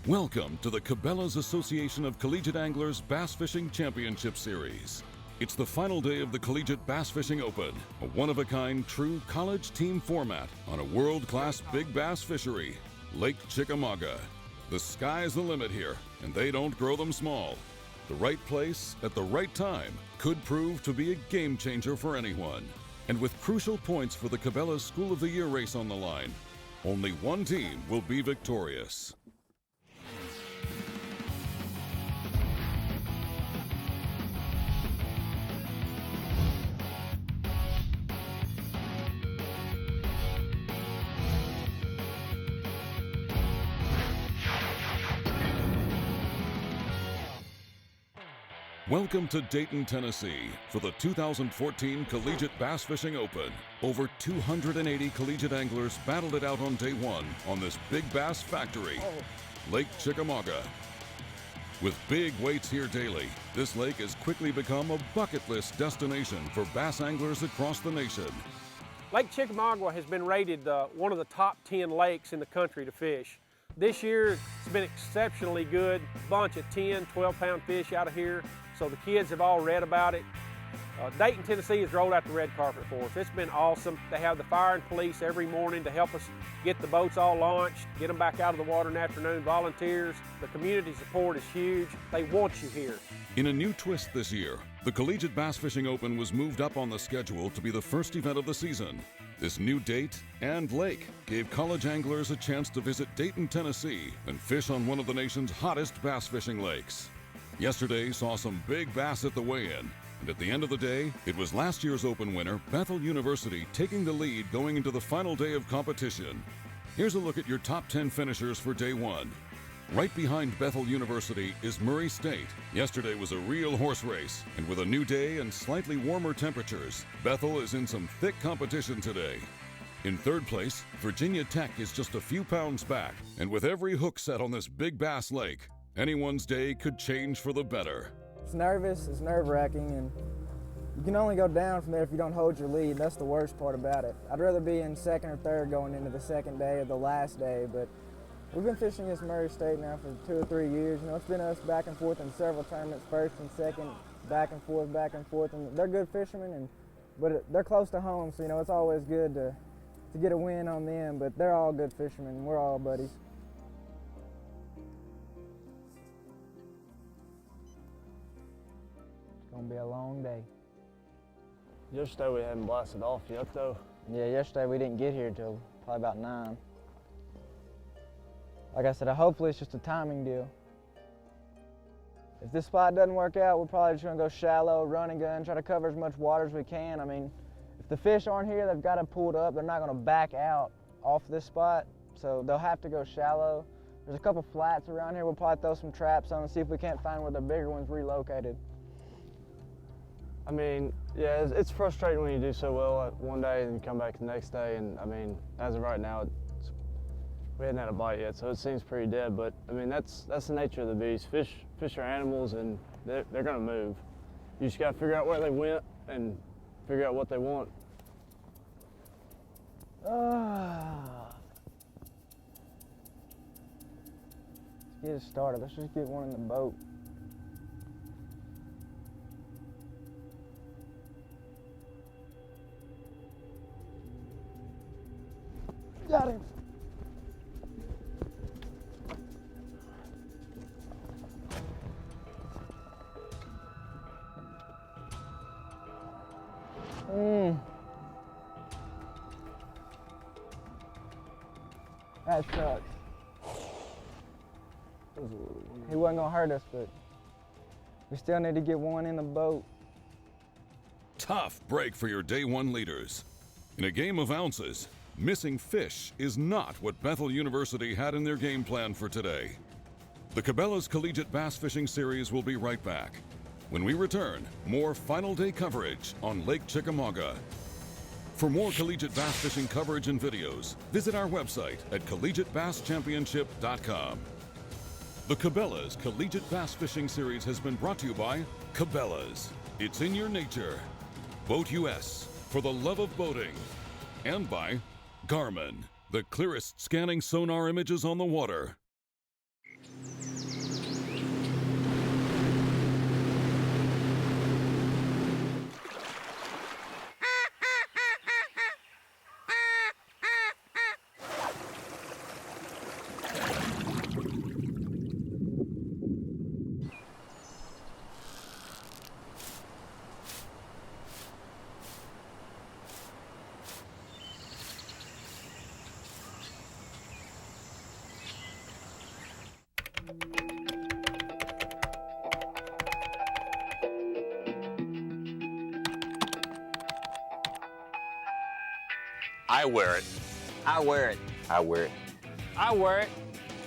Welcome to the Cabela's Association of Collegiate Anglers Bass Fishing Championship Series. It's the final day of the Collegiate Bass Fishing Open, a one-of-a-kind true college team format on a world-class big bass fishery, Lake Chickamauga. The sky's the limit here, and they don't grow them small. The right place at the right time could prove to be a game changer for anyone. And with crucial points for the Cabela's School of the Year race on the line, only one team will be victorious. Welcome to Dayton, Tennessee for the 2014 Collegiate Bass Fishing Open. Over 280 collegiate anglers battled it out on day one on this big bass factory, Lake Chickamauga. With big weights here daily, this lake has quickly become a bucket list destination for bass anglers across the nation. Lake Chickamauga has been rated one of the top 10 lakes in the country to fish. This year, it's been exceptionally good. Bunch of 10, 12-pound fish out of here. So the kids have all read about it. Dayton, Tennessee has rolled out the red carpet for us. It's been awesome. They have the fire and police every morning to help us get the boats all launched, get them back out of the water in the afternoon, volunteers. The community support is huge. They want you here. In a new twist this year, the Collegiate Bass Fishing Open was moved up on the schedule to be the first event of the season. This new date and lake gave college anglers a chance to visit Dayton, Tennessee and fish on one of the nation's hottest bass fishing lakes. Yesterday saw some big bass at the weigh-in, and at the end of the day, it was last year's Open winner, Bethel University, taking the lead going into the final day of competition. Here's a look at your top 10 finishers for day one. Right behind Bethel University is Murray State. Yesterday was a real horse race, and with a new day and slightly warmer temperatures, Bethel is in some thick competition today. In third place, Virginia Tech is just a few pounds back, and with every hook set on this big bass lake, anyone's day could change for the better. It's nervous, it's nerve-wracking, and you can only go down from there if you don't hold your lead. That's the worst part about it. I'd rather be in second or third going into the second day or the last day, but we've been fishing against Murray State now for 2 or 3 years. You know, it's been us back and forth in several tournaments, first and second, back and forth, and they're good fishermen, but they're close to home, so you know, it's always good to get a win on them, but they're all good fishermen, and we're all buddies. Gonna be a long day. Yesterday we hadn't blasted off yet though. Yeah, yesterday we didn't get here till probably about 9. Like I said, hopefully it's just a timing deal. If this spot doesn't work out, we're probably just gonna go shallow, run and gun, try to cover as much water as we can. I mean, if the fish aren't here, they've got to pull it up. They're not gonna back out off this spot, so they'll have to go shallow. There's a couple flats around here. We'll probably throw some traps on and see if we can't find where the bigger one's relocated. I mean, yeah, it's frustrating when you do so well one day and you come back the next day. And I mean, as of right now, we hadn't had a bite yet, so it seems pretty dead. But I mean, that's the nature of the beast. Fish are animals, and they're gonna move. You just gotta figure out where they went and figure out what they want. Let's get it started. Let's just get one in the boat. Got him. That sucks. He wasn't gonna hurt us, but we still need to get one in the boat. Tough break for your day one leaders. In a game of ounces, missing fish is not what Bethel University had in their game plan for today. The Cabela's Collegiate Bass Fishing Series will be right back. When we return, more final day coverage on Lake Chickamauga. For more collegiate bass fishing coverage and videos, visit our website at collegiatebasschampionship.com. The Cabela's Collegiate Bass Fishing Series has been brought to you by Cabela's. It's in your nature. Boat US, for the love of boating. And by Garmin, the clearest scanning sonar images on the water. I wear it. I wear it. I wear it. I wear it.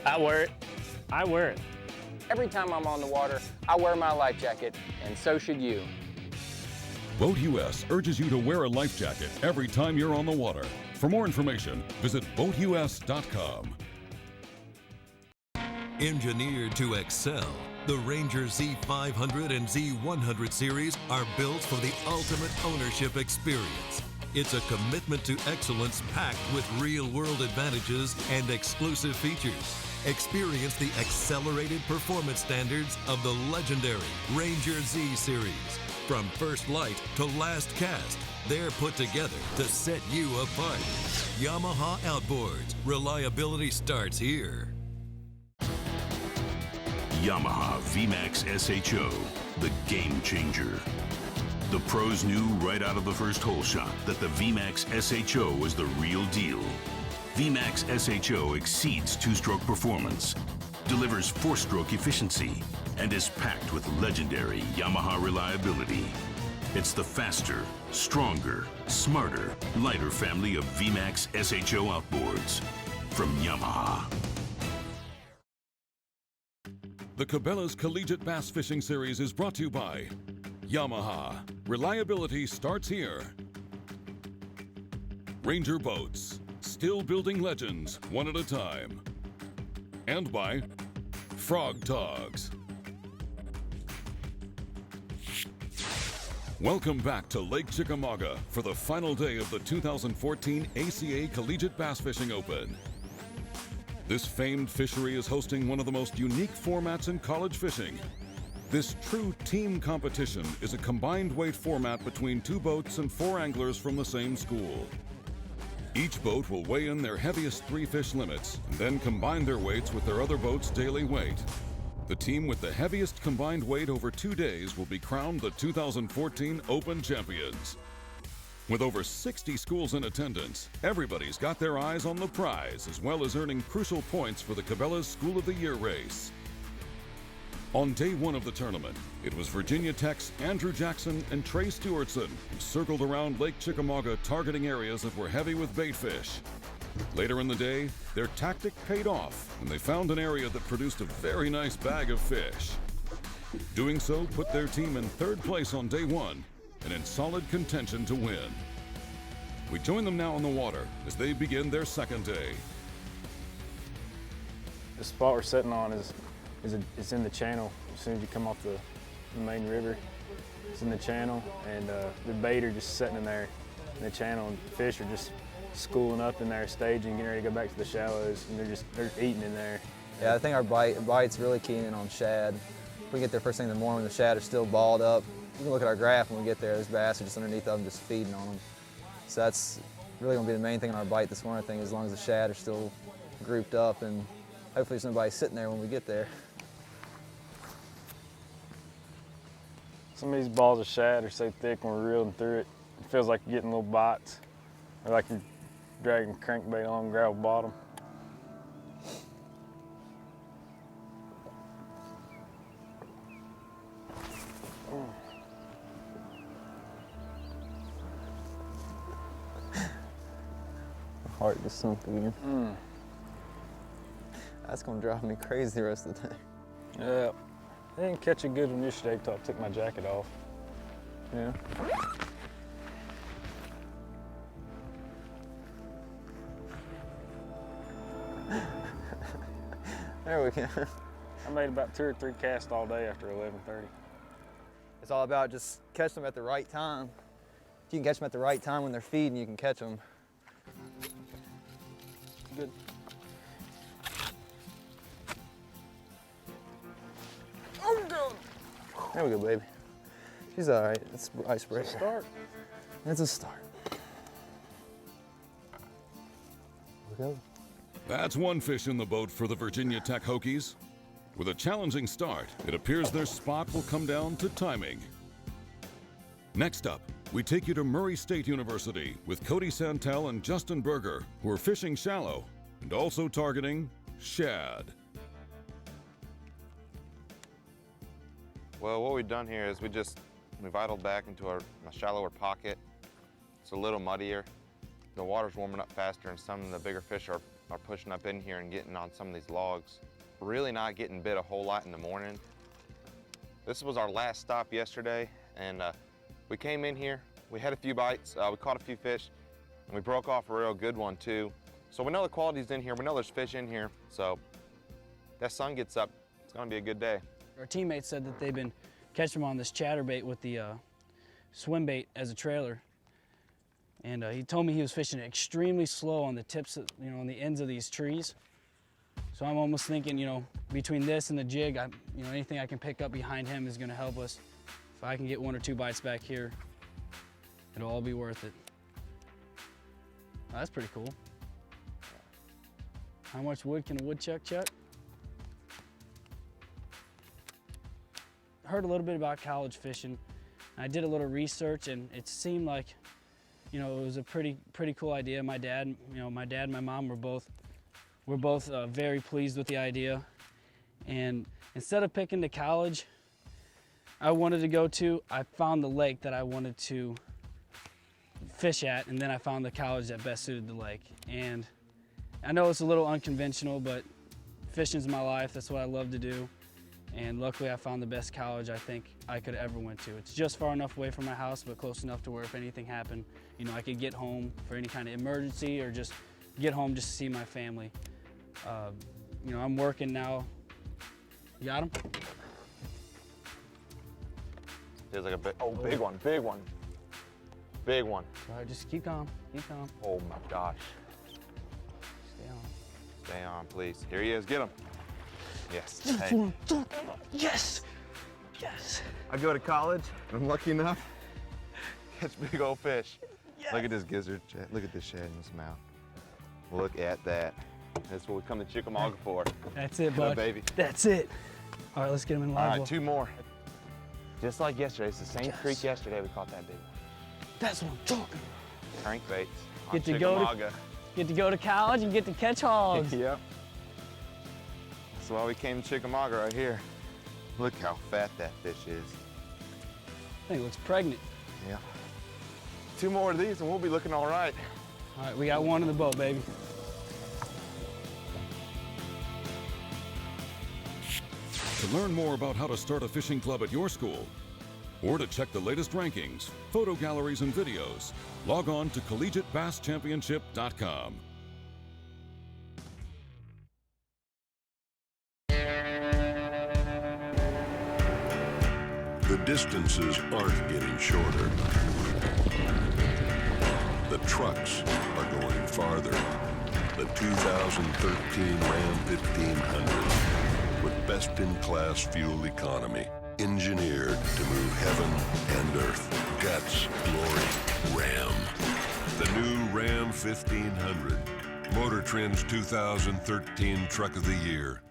I wear it. I wear it. Every time I'm on the water, I wear my life jacket, and so should you. Boat US urges you to wear a life jacket every time you're on the water. For more information, visit boatus.com. Engineered to excel, the Ranger Z500 and Z100 series are built for the ultimate ownership experience. It's a commitment to excellence packed with real-world advantages and exclusive features. Experience the accelerated performance standards of the legendary Ranger Z series. From first light to last cast, they're put together to set you apart. Yamaha Outboards. Reliability starts here. Yamaha VMAX SHO, the game changer. The pros knew right out of the first hole shot that the VMAX SHO was the real deal. VMAX SHO exceeds two-stroke performance, delivers four-stroke efficiency, and is packed with legendary Yamaha reliability. It's the faster, stronger, smarter, lighter family of VMAX SHO outboards from Yamaha. The Cabela's Collegiate Bass Fishing Series is brought to you by Yamaha. Reliability starts here. Ranger Boats. Still building legends one at a time. And by Frog Togs. Welcome back to Lake Chickamauga for the final day of the 2014 ACA Collegiate Bass Fishing Open. This famed fishery is hosting one of the most unique formats in college fishing. This true team competition is a combined weight format between two boats and four anglers from the same school. Each boat will weigh in their heaviest three fish limits and then combine their weights with their other boat's daily weight. The team with the heaviest combined weight over 2 days will be crowned the 2014 Open champions. With over 60 schools in attendance, everybody's got their eyes on the prize as well as earning crucial points for the Cabela's School of the Year race. On day one of the tournament, it was Virginia Tech's Andrew Jackson and Trey Stewartson who circled around Lake Chickamauga targeting areas that were heavy with bait fish. Later in the day, their tactic paid off and they found an area that produced a very nice bag of fish. Doing so put their team in third place on day one and in solid contention to win. We join them now on the water as they begin their second day. The spot we're sitting on it's in the channel. As soon as you come off the main river, it's in the channel, and the bait are just sitting in there in the channel, and fish are just schooling up in there, staging, getting ready to go back to the shallows, and they're eating in there. Yeah, I think our bite's really keen in on shad. If we get there first thing in the morning, the shad are still balled up. You can look at our graph when we get there, there's bass are just underneath of them, just feeding on them. So that's really gonna be the main thing in our bite this morning, I think, as long as the shad are still grouped up, and hopefully there's nobody sitting there when we get there. Some of these balls of shad are so thick when we're reeling through it, it feels like you're getting little bites, or like you're dragging a crankbait on gravel bottom. My heart just sunk again. That's gonna drive me crazy the rest of the day. Yeah. I didn't catch a good one yesterday until I took my jacket off. Yeah. There we go. I made about 2 or 3 casts all day after 11:30. It's all about just catching them at the right time. If you can catch them at the right time when they're feeding, you can catch them. Good. Oh, God. There we go, baby. She's all right. It's an icebreaker. Start. It's a start. There we go. That's one fish in the boat for the Virginia Tech Hokies. With a challenging start, it appears their spot will come down to timing. Next up, we take you to Murray State University with Cody Santel and Justin Berger, who are fishing shallow and also targeting shad. Well, what we've done here is we've idled back into a shallower pocket. It's a little muddier. the water's warming up faster and some of the bigger fish are pushing up in here and getting on some of these logs. Really not getting bit a whole lot in the morning. This was our last stop yesterday, and we came in here, we had a few bites, we caught a few fish, and we broke off a real good one too. So we know the quality's in here, we know there's fish in here, so that sun gets up, it's gonna be a good day. Our teammates said that they've been catching them on this chatterbait with the swim bait as a trailer. And he told me he was fishing extremely slow on the tips, on the ends of these trees. So I'm almost thinking, between this and the jig, anything I can pick up behind him is gonna help us. If I can get 1 or 2 bites back here, it'll all be worth it. Oh, that's pretty cool. How much wood can a woodchuck chuck? Heard a little bit about college fishing. I did a little research, and it seemed like, it was a pretty cool idea. My dad, and my mom were both very pleased with the idea. And instead of picking the college I wanted to go to, I found the lake that I wanted to fish at, and then I found the college that best suited the lake. And I know it's a little unconventional, but fishing's my life. That's what I love to do. And luckily I found the best college I think I could ever went to. It's just far enough away from my house, but close enough to where if anything happened, I could get home for any kind of emergency or just get home just to see my family. I'm working now. You got him? Feels like a big, big one, big one. Big one. All right, just keep calm, keep calm. Oh my gosh. Stay on. Stay on, please. Here he is, get him. Yes. That's Hey. what I'm talking about. Yes, yes. I go to college, and I'm lucky enough to catch big old fish. Yes. Look at this gizzard, look at this shad in his mouth. Look at that. That's what we come to Chickamauga for. That's it, Get bud. up, baby. That's it. All right, let's get him in live. All right, well. 2 more. Just like yesterday, it's the same creek yesterday we caught that big one. That's what I'm talking about. Crankbaits on Get to Chickamauga. Get to go to college and get to catch hogs. Yep. That's why we came to Chickamauga right here. Look how fat that fish is. I think it looks pregnant. Yeah. 2 more of these and we'll be looking all right. All right, we got one in the boat, baby. To learn more about how to start a fishing club at your school, or to check the latest rankings, photo galleries, and videos, log on to collegiatebasschampionship.com. The distances aren't getting shorter. The trucks are going farther. The 2013 Ram 1500 with best-in-class fuel economy, engineered to move heaven and earth. Guts, glory, Ram. The new Ram 1500, Motor Trend's 2013 Truck of the Year.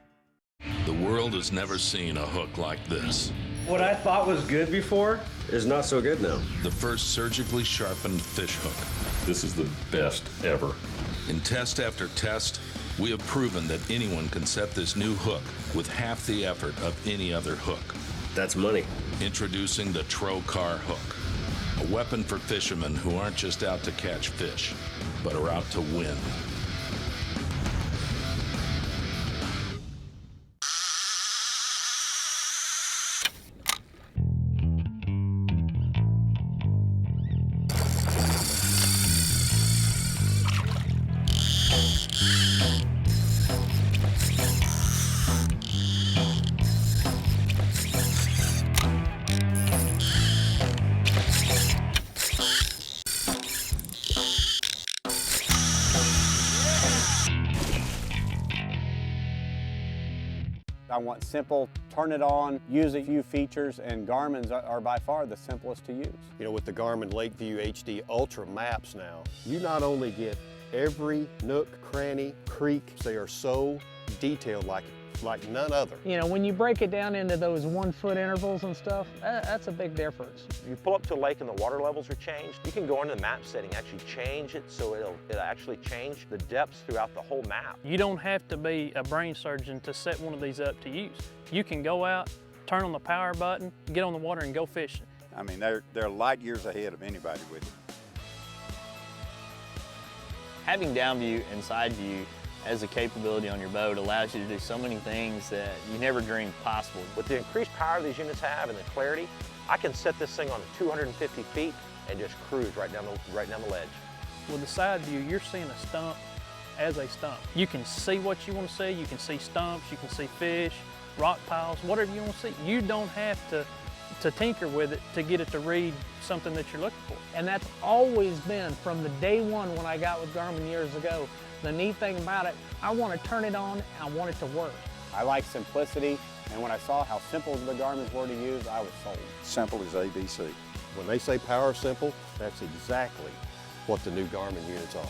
The world has never seen a hook like this. What I thought was good before is not so good now. The first surgically sharpened fish hook. This is the best ever. In test after test, we have proven that anyone can set this new hook with half the effort of any other hook. That's money. Introducing the Trocar hook, a weapon for fishermen who aren't just out to catch fish, but are out to win. I want simple, turn it on, use a few features, and Garmin's are by far the simplest to use. With the Garmin Lakeview HD Ultra maps now, you not only get every nook, cranny, creek, they are so detailed like none other. When you break it down into those 1-foot intervals and stuff, that's a big difference. You pull up to a lake and the water levels are changed, you can go into the map setting, actually change it so it'll actually change the depths throughout the whole map. You don't have to be a brain surgeon to set one of these up to use. You can go out, turn on the power button, get on the water and go fishing. I mean, they're light years ahead of anybody with it. Having down view and side view as a capability on your boat allows you to do so many things that you never dreamed possible. With the increased power these units have and the clarity, I can set this thing on 250 feet and just cruise right down the ledge. With the side view, you're seeing a stump as a stump. You can see what you want to see. You can see stumps, you can see fish, rock piles, whatever you want to see. You don't have to tinker with it to get it to read something that you're looking for. And that's always been from the day one when I got with Garmin years ago. The neat thing about it, I want to turn it on and I want it to work. I like simplicity, and when I saw how simple the Garmin's were to use, I was sold. Simple as ABC. When they say power simple, that's exactly what the new Garmin units are.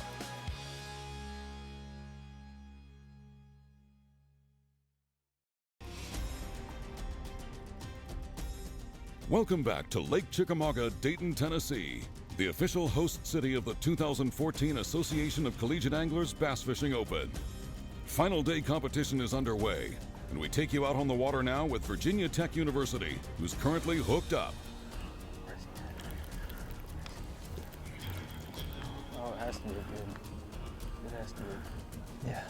Welcome back to Lake Chickamauga, Dayton, Tennessee, the official host city of the 2014 Association of Collegiate Anglers Bass Fishing Open. Final day competition is underway, and we take you out on the water now with Virginia Tech University, who's currently hooked up. Oh, it has to be good. It has to be. Yeah.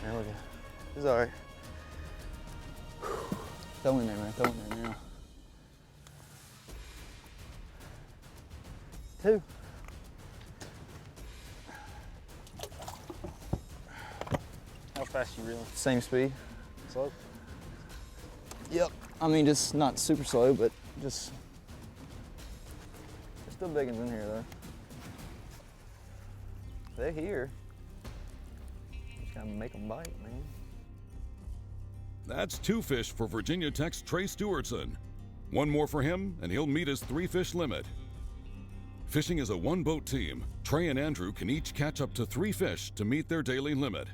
There we go. It's all right. Throw in there, man. Throw in there now. 2. How fast you reeling? Same speed. Slow? Yep. I mean, just not super slow, but just. There's still big ones in here, though. They're here. Just gotta make them bite, man. That's 2 fish for Virginia Tech's Trey Stewartson. 1 more for him, and he'll meet his 3-fish limit. Fishing as a 1-boat team, Trey and Andrew can each catch up to 3 fish to meet their daily limit.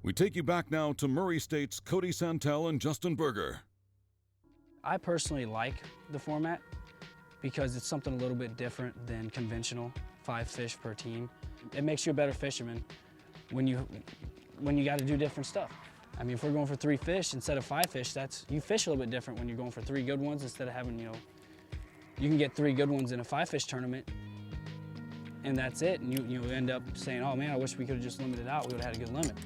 We take you back now to Murray State's Cody Santel and Justin Berger. I personally like the format because it's something a little bit different than conventional 5 fish per team. It makes you a better fisherman when you got to do different stuff. I mean, if we're going for 3 fish instead of 5 fish, you fish a little bit different when you're going for 3 good ones instead of having, you can get 3 good ones in a 5-fish tournament, and that's it. And you end up saying, oh man, I wish we could have just limited out. We would have had a good limit.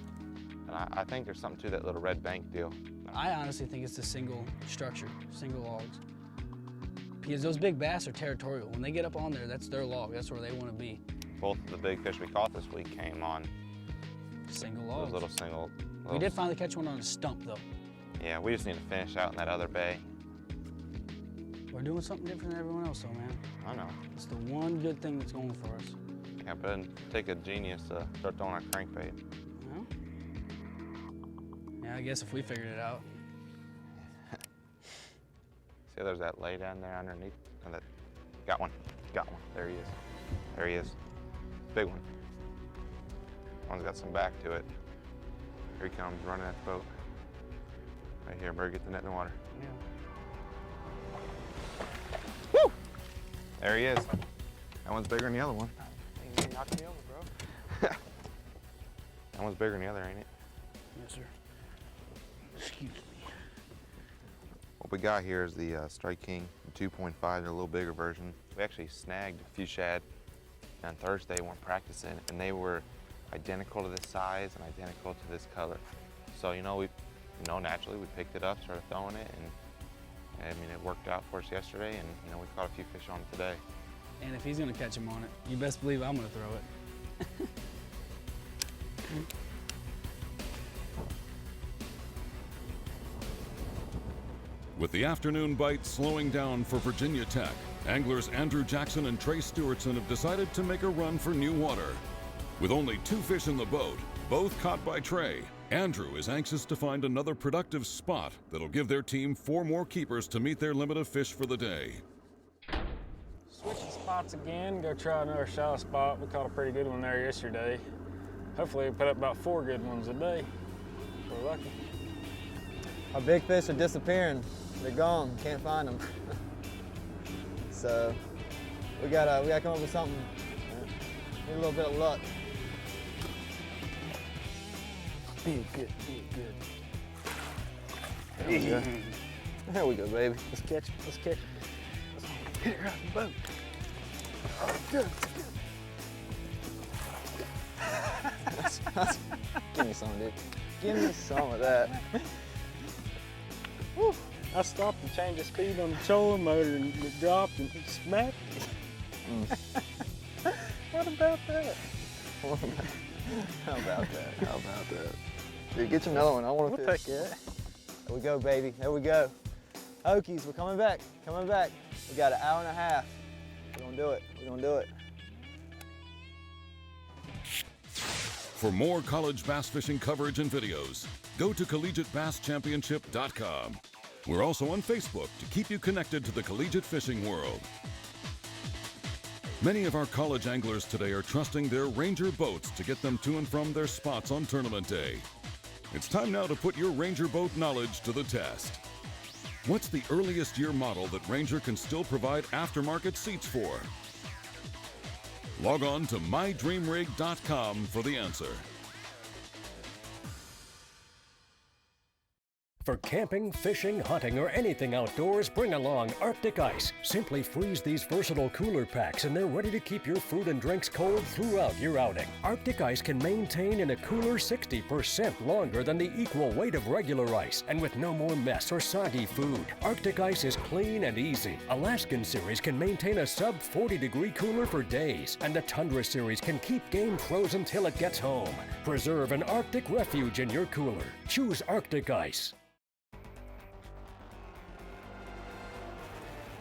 And I think there's something to that little red bank deal. I honestly think it's a single structure, single logs. Because those big bass are territorial. When they get up on there, that's their log. That's where they want to be. Both of the big fish we caught this week came on single logs. Those little single. We did finally catch one on a stump, though. Yeah, we just need to finish out in that other bay. We're doing something different than everyone else, though, man. I know. It's the one good thing that's going for us. Yeah, but it'd take a genius to start throwing our crankbait. Well, yeah, I guess if we figured it out. See, there's that lay down there underneath. Oh, got one. There he is. There he is. Big one. One's got some back to it. Here he comes, running that boat. Right here, Bird, get the net in the water. Yeah. Woo! There he is. That one's bigger than the other one. You knocked me over, bro. That one's bigger than the other, ain't it? Yes, sir. Excuse me. What we got here is the Strike King 2.5, they're a little bigger version. We actually snagged a few shad on Thursday when we're practicing, and they were identical to this size and identical to this color. So, naturally we picked it up, started throwing it, and I mean, it worked out for us yesterday, and we caught a few fish on it today. And if he's gonna catch him on it, you best believe I'm gonna throw it. With the afternoon bite slowing down for Virginia Tech, anglers Andrew Jackson and Trey Stewartson have decided to make a run for new water. With only 2 fish in the boat, both caught by Trey, Andrew is anxious to find another productive spot that'll give their team 4 more keepers to meet their limit of fish for the day. Switching spots again, go try another shallow spot. We caught a pretty good one there yesterday. Hopefully we put up about 4 good ones a day. We're lucky. Our big fish are disappearing. They're gone, can't find them. So we gotta come up with something. Need a little bit of luck. Be good, be good. There we go. There we go, baby. Let's catch it, let's catch it. Get her out the boat. Oh, good. Give me some, dude. Give me some of that. Whew. I stopped to change the speed on the trolling motor and it dropped and it smacked me. What about that? How about that? How about that? Dude, get you another one. I want to fish. Take that. There we go, baby. There we go. Okies, we're coming back. Coming back. We got an hour and a half. We're gonna do it. We're gonna do it. For more college bass fishing coverage and videos, go to collegiatebasschampionship.com. We're also on Facebook to keep you connected to the collegiate fishing world. Many of our college anglers today are trusting their Ranger boats to get them to and from their spots on tournament day. It's time now to put your Ranger boat knowledge to the test. What's the earliest year model that Ranger can still provide aftermarket seats for? Log on to mydreamrig.com for the answer. For camping, fishing, hunting, or anything outdoors, bring along Arctic Ice. Simply freeze these versatile cooler packs and they're ready to keep your food and drinks cold throughout your outing. Arctic Ice can maintain in a cooler 60% longer than the equal weight of regular ice, and with no more mess or soggy food. Arctic Ice is clean and easy. Alaskan Series can maintain a sub 40-degree cooler for days, and the Tundra Series can keep game frozen till it gets home. Preserve an Arctic refuge in your cooler. Choose Arctic Ice.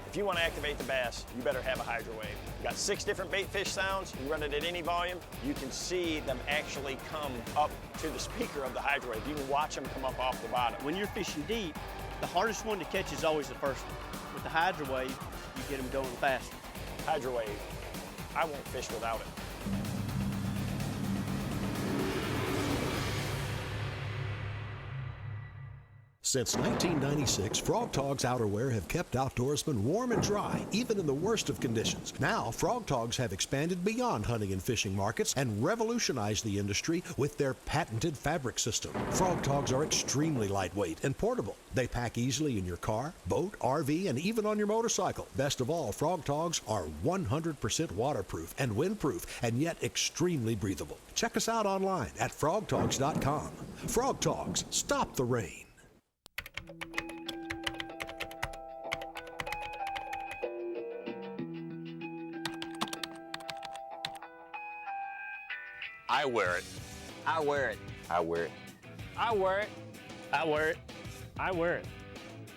If you want to activate the bass, you better have a hydro wave. We've got 6 different bait fish sounds. You run it at any volume, you can see them actually come up to the speaker of the hydro wave. You can watch them come up off the bottom. When you're fishing deep, the hardest one to catch is always the first one. With the hydro wave, you get them going faster. Hydro wave, I won't fish without it. Since 1996, Frog Togs outerwear have kept outdoorsmen warm and dry, even in the worst of conditions. Now, Frog Togs have expanded beyond hunting and fishing markets and revolutionized the industry with their patented fabric system. Frog Togs are extremely lightweight and portable. They pack easily in your car, boat, RV, and even on your motorcycle. Best of all, Frog Togs are 100% waterproof and windproof, and yet extremely breathable. Check us out online at frogtogs.com. Frog Togs, stop the rain. I wear it. I wear it. I wear it. I wear it. I wear it. I wear it.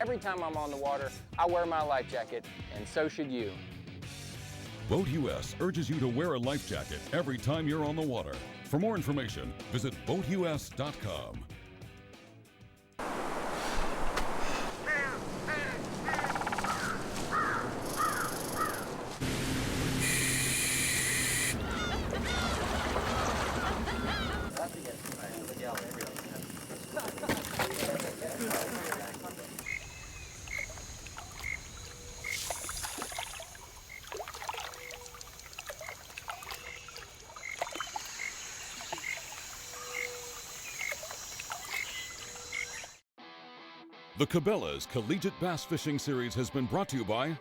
Every time I'm on the water, I wear my life jacket, and so should you. Boat US urges you to wear a life jacket every time you're on the water. For more information, visit boatus.com. The Cabela's Collegiate Bass Fishing Series has been brought to you by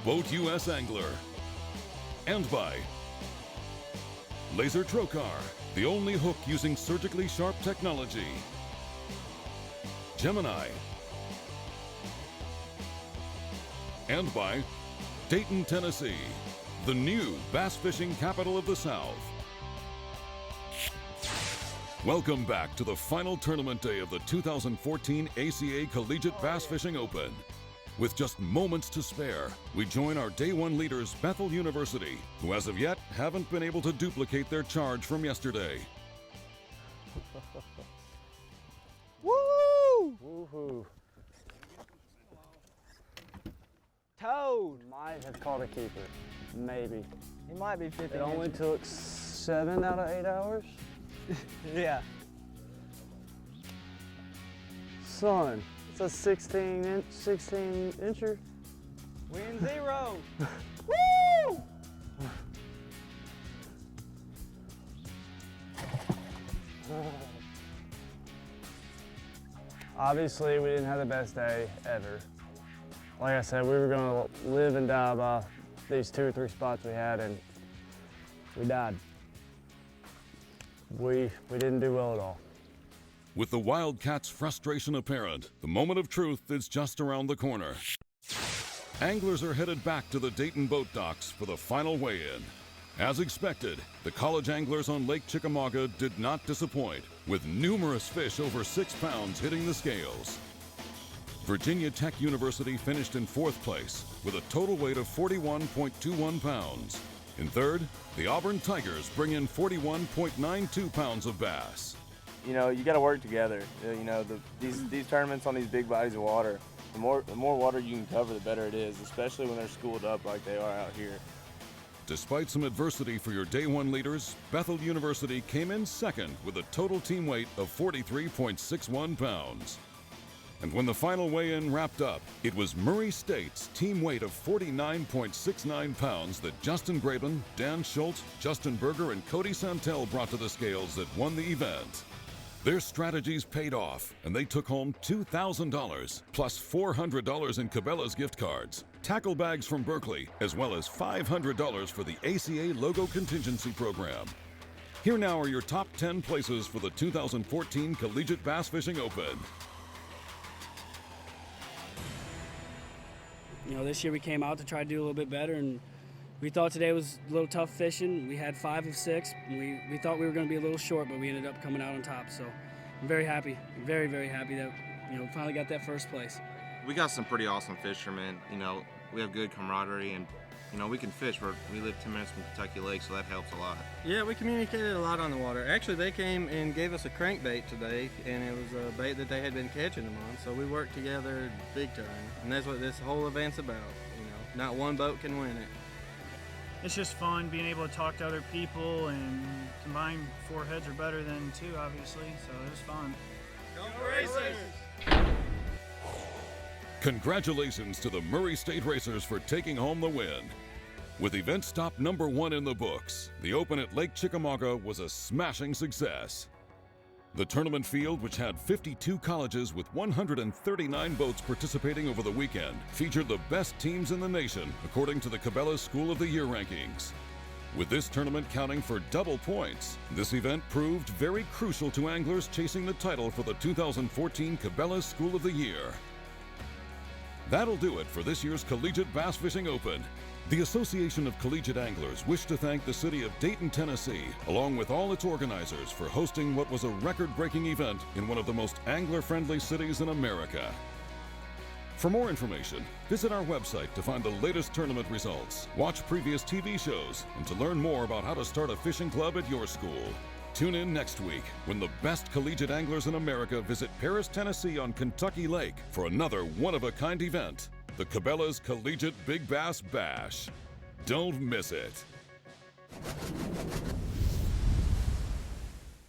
Boat US Angler and by Laser Trocar, the only hook using surgically sharp technology. Gemini. And by Dayton, Tennessee, the new bass fishing capital of the South. Welcome back to the final tournament day of the 2014 ACA Collegiate Bass Fishing Open. With just moments to spare, we join our Day 1 leaders, Bethel University, who as of yet haven't been able to duplicate their charge from yesterday. Woo! Woohoo! Toad! Might have caught a keeper. Maybe. He might be 50. It only took 7 out of 8 hours. Yeah. Son, it's a 16 incher. Win 0. Woo! Obviously, we didn't have the best day ever. like I said, we were going to live and die by these 2 or 3 spots we had, and we died. We didn't do well at all. With the Wildcats' frustration apparent, the moment of truth is just around the corner. Anglers are headed back to the Dayton boat docks for the final weigh-in. As expected, the college anglers on Lake Chickamauga did not disappoint, with numerous fish over 6 pounds hitting the scales. Virginia Tech University finished in 4th place with a total weight of 41.21 pounds. In 3rd, the Auburn Tigers bring in 41.92 pounds of bass. You know, you got to work together. You know, these tournaments on these big bodies of water, the more water you can cover, the better it is, especially when they're schooled up like they are out here. Despite some adversity for your Day 1 leaders, Bethel University came in 2nd with a total team weight of 43.61 pounds. And when the final weigh-in wrapped up, it was Murray State's team weight of 49.69 pounds that Justin Graben, Dan Schultz, Justin Berger, and Cody Santel brought to the scales that won the event. Their strategies paid off, and they took home $2,000 plus $400 in Cabela's gift cards, tackle bags from Berkeley, as well as $500 for the ACA Logo Contingency Program. Here now are your top 10 places for the 2014 Collegiate Bass Fishing Open. You know, this year we came out to try to do a little bit better, and we thought today was a little tough fishing. We had 5 of 6. We thought we were going to be a little short, but we ended up coming out on top. So I'm very happy, very, very happy that, you know, finally got that 1st place. We got some pretty awesome fishermen. You know, we have good camaraderie, and you know, we can fish. We live 10 minutes from Kentucky Lake, so that helps a lot. Yeah, we communicated a lot on the water. Actually, they came and gave us a crankbait today, and it was a bait that they had been catching them on, so we worked together big time. And that's what this whole event's about. You know, not one boat can win it. It's just fun being able to talk to other people, and combined 4 heads are better than 2, obviously, so it was fun. Go Racers! Congratulations to the Murray State Racers for taking home the win. With event stop number 1 in the books, the Open at Lake Chickamauga was a smashing success. The tournament field, which had 52 colleges with 139 boats participating over the weekend, featured the best teams in the nation, according to the Cabela's School of the Year rankings. With this tournament counting for double points, this event proved very crucial to anglers chasing the title for the 2014 Cabela's School of the Year. That'll do it for this year's Collegiate Bass Fishing Open. The Association of Collegiate Anglers wish to thank the city of Dayton, Tennessee, along with all its organizers, for hosting what was a record-breaking event in one of the most angler-friendly cities in America. For more information, visit our website to find the latest tournament results, watch previous TV shows, and to learn more about how to start a fishing club at your school. Tune in next week when the best collegiate anglers in America visit Paris, Tennessee on Kentucky Lake for another one-of-a-kind event, the Cabela's Collegiate Big Bass Bash. Don't miss it.